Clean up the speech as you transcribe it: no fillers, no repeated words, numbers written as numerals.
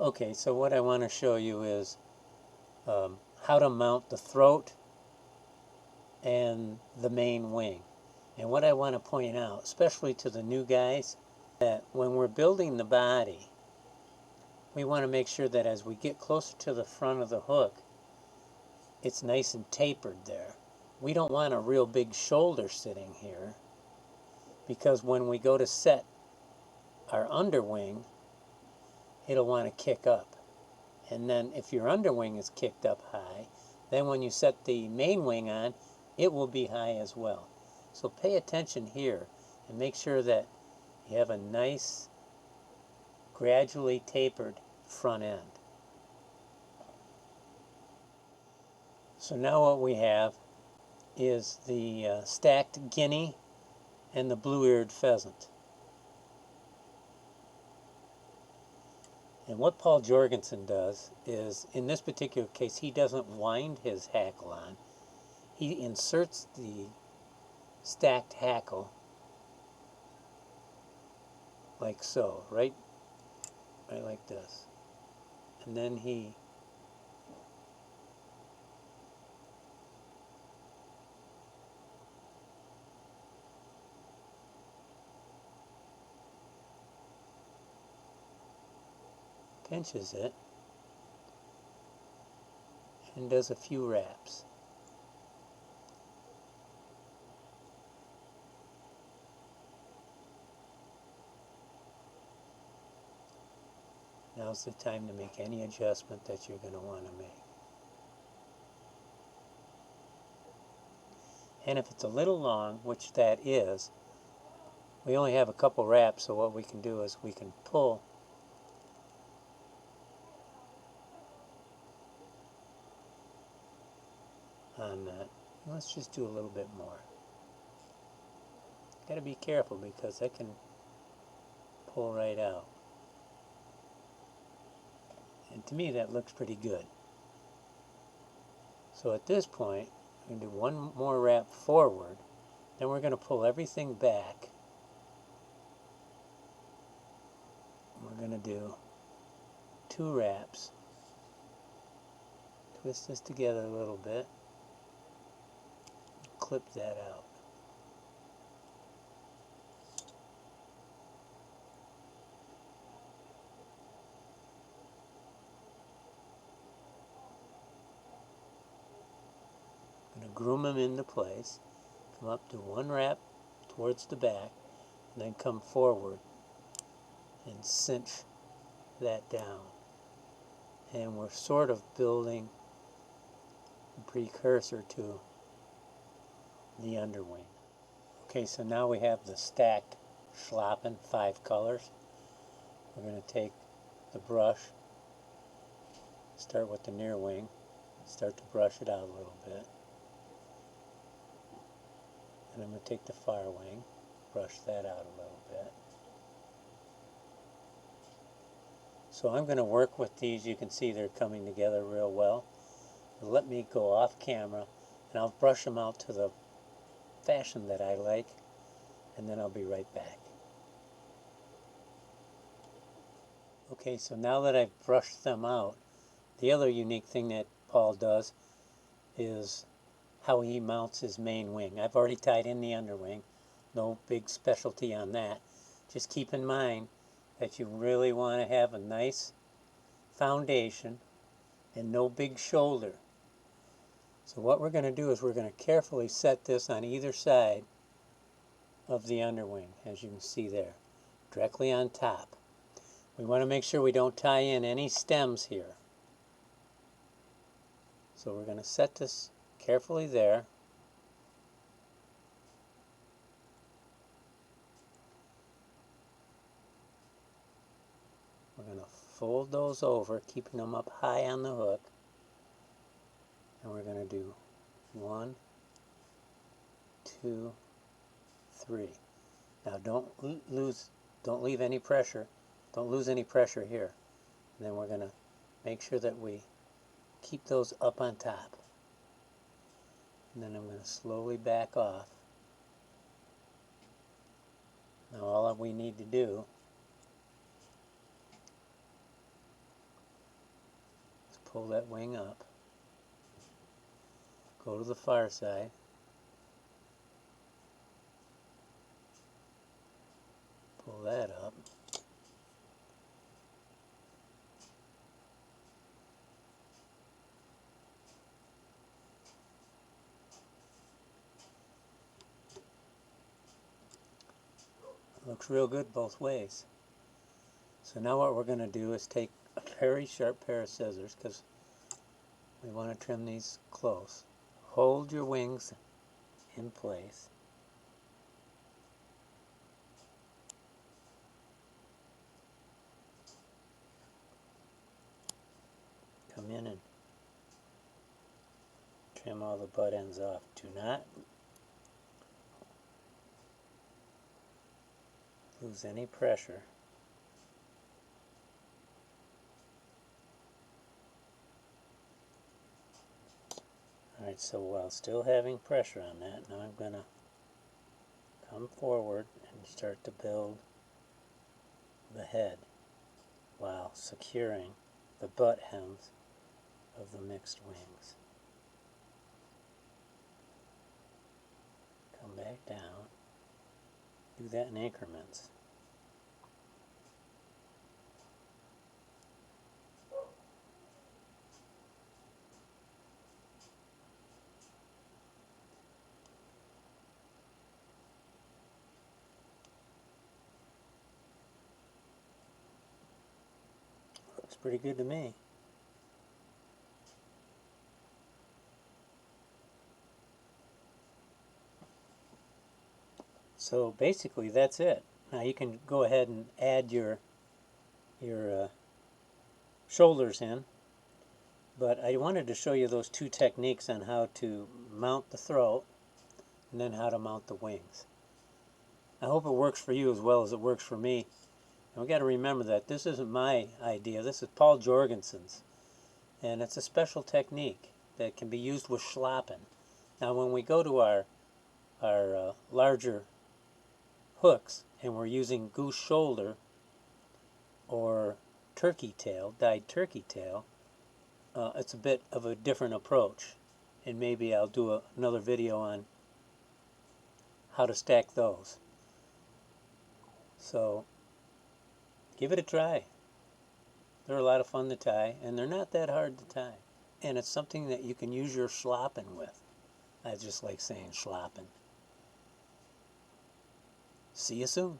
Okay, so what I want to show you is how to mount the throat and the main wing. And what I want to point out, especially to the new guys, that when we're building the body, we want to make sure that as we get closer to the front of the hook, it's nice and tapered there. We don't want a real big shoulder sitting here, because when we go to set our underwing, it'll want to kick up. And then if your underwing is kicked up high, then when you set the main wing on, it will be high as well. So pay attention here and make sure that you have a nice, gradually tapered front end. So now what we have is the stacked guinea and the blue-eared pheasant. And what Paul Jorgensen does is, in this particular case, he doesn't wind his hackle on. He inserts the stacked hackle like so, right like this. And then he pinches it and does a few wraps. Now's the time to make any adjustment that you're going to want to make. And if it's a little long, which that is, we only have a couple wraps, so what we can do is we can pull on that. Let's just do a little bit more. Got to be careful because that can pull right out. And to me that looks pretty good. So at this point, we're going to do one more wrap forward, then we're going to pull everything back. We're going to do 2 wraps. Twist this together a little bit. Clip that out. I'm going to groom them into place. Come up to 1 wrap towards the back, and then come forward and cinch that down. And we're sort of building a precursor to the underwing. Okay, so now we have the stacked Schlappen 5 colors. We're going to take the brush, start with the near wing, start to brush it out a little bit. And I'm going to take the far wing, brush that out a little bit. So I'm going to work with these. You can see they're coming together real well. Let me go off camera and I'll brush them out to the fashion that I like, and then I'll be right back. Okay, so now that I've brushed them out, the other unique thing that Paul does is how he mounts his main wing. I've already tied in the underwing, no big specialty on that. Just keep in mind that you really want to have a nice foundation and no big shoulder. So what we're going to do is we're going to carefully set this on either side of the underwing, as you can see there, directly on top. We want to make sure we don't tie in any stems here. So we're going to set this carefully there. We're going to fold those over, keeping them up high on the hook. And we're going to do 1, 2, 3. Now don't leave any pressure. Don't lose any pressure here. And then we're going to make sure that we keep those up on top. And then I'm going to slowly back off. Now all that we need to do pull that wing up. Go to the far side. Pull that up. Looks real good both ways. So now what we're going to do is take a very sharp pair of scissors, because we want to trim these close. Hold your wings in place. Come in and trim all the butt ends off. Do not lose any pressure. Alright, so while still having pressure on that, now I'm going to come forward and start to build the head while securing the butt ends of the mixed wings. Come back down. Do that in increments. Looks pretty good to me. So basically that's it. Now you can go ahead and add your shoulders in, but I wanted to show you those two techniques on how to mount the throat and then how to mount the wings. I hope it works for you as well as it works for me. And we got to remember that this isn't my idea. This is Paul Jorgensen's, and it's a special technique that can be used with Schlappen. Now when we go to our larger hooks and we're using goose shoulder or turkey tail, dyed turkey tail, it's a bit of a different approach, and maybe I'll do another video on how to stack those. So give it a try. They're a lot of fun to tie, and they're not that hard to tie, and it's something that you can use your Schlappen with. I just like saying Schlappen. See you soon.